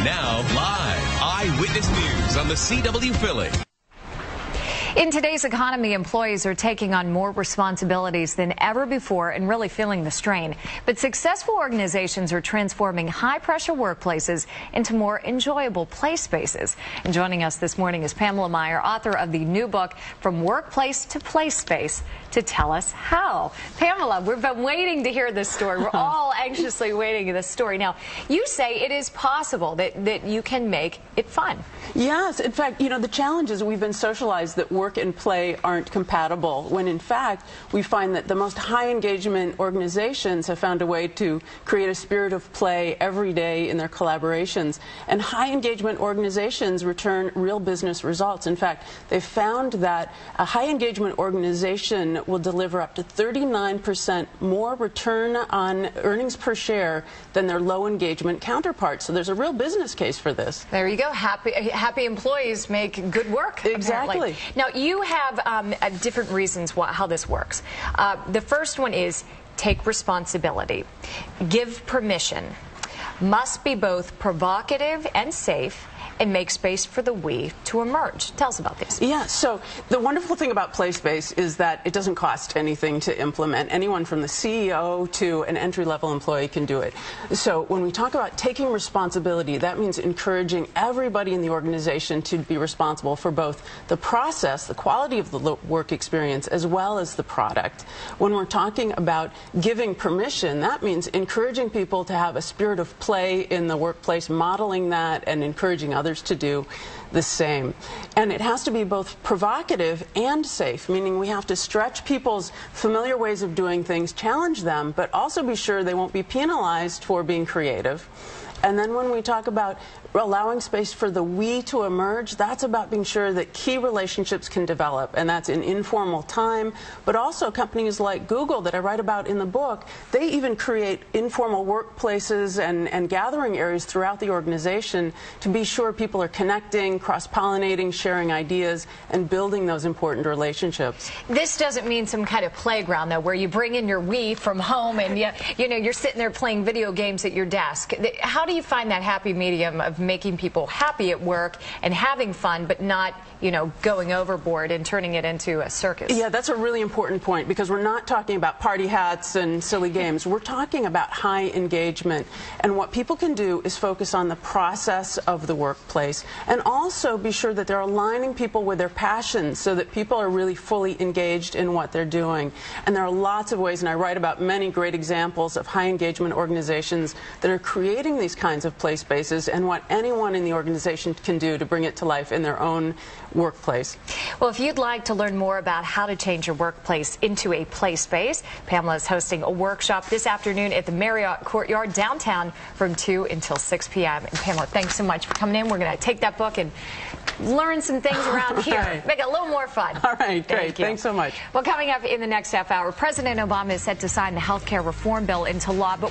Now, live Eyewitness News on the CW Philly. In today's economy, employees are taking on more responsibilities than ever before and really feeling the strain. But successful organizations are transforming high-pressure workplaces into more enjoyable play spaces. And joining us this morning is Pamela Meyer, author of the new book, From Workplace to Playspace, to tell us how. Pamela, we've been waiting to hear this story. We're all anxiously waiting for this story. Now, you say it is possible that you can make it fun. Yes. In fact, the challenge is we've been socialized that work and play aren't compatible, when in fact we find that the most high engagement organizations have found a way to create a spirit of play every day in their collaborations. And high engagement organizations return real business results. In fact, they've found that a high engagement organization will deliver up to 39% more return on earnings per share than their low engagement counterparts. So there's a real business case for this. There you go. Happy employees make good work. Exactly. Apparently. Now, you have different reasons how this works. The first one is take responsibility, give permission, must be both provocative and safe, and make space for the we to emerge. Tell us about this. Yeah, so the wonderful thing about Playspace is that it doesn't cost anything to implement. Anyone from the CEO to an entry-level employee can do it. So when we talk about taking responsibility, that means encouraging everybody in the organization to be responsible for both the process, the quality of the work experience, as well as the product. When we're talking about giving permission, that means encouraging people to have a spirit of play in the workplace, modeling that and encouraging others to do the same. And it has to be both provocative and safe, meaning we have to stretch people's familiar ways of doing things, challenge them, but also be sure they won't be penalized for being creative. And then when we talk about allowing space for the we to emerge, that's about being sure that key relationships can develop, and that's in informal time. But also companies like Google that I write about in the book, they even create informal workplaces and gathering areas throughout the organization to be sure people are connecting, cross-pollinating, sharing ideas, and building those important relationships. This doesn't mean some kind of playground, though, where you bring in your we from home and you're sitting there playing video games at your desk. How do you find that happy medium of making people happy at work and having fun, but not, going overboard and turning it into a circus? Yeah, that's a really important point, because we're not talking about party hats and silly games. We're talking about high engagement. And what people can do is focus on the process of the workplace and also be sure that they're aligning people with their passions so that people are really fully engaged in what they're doing. And there are lots of ways, and I write about many great examples of high engagement organizations that are creating these kinds of play spaces and what anyone in the organization can do to bring it to life in their own workplace. Well, if you'd like to learn more about how to change your workplace into a play space, Pamela is hosting a workshop this afternoon at the Marriott Courtyard downtown from 2 until 6 p.m. And Pamela, thanks so much for coming in. We're going to take that book and learn some things around here. Right. Make it a little more fun. All right, great. Thanks so much. Well, coming up in the next half hour, President Obama is set to sign the health care reform bill into law. But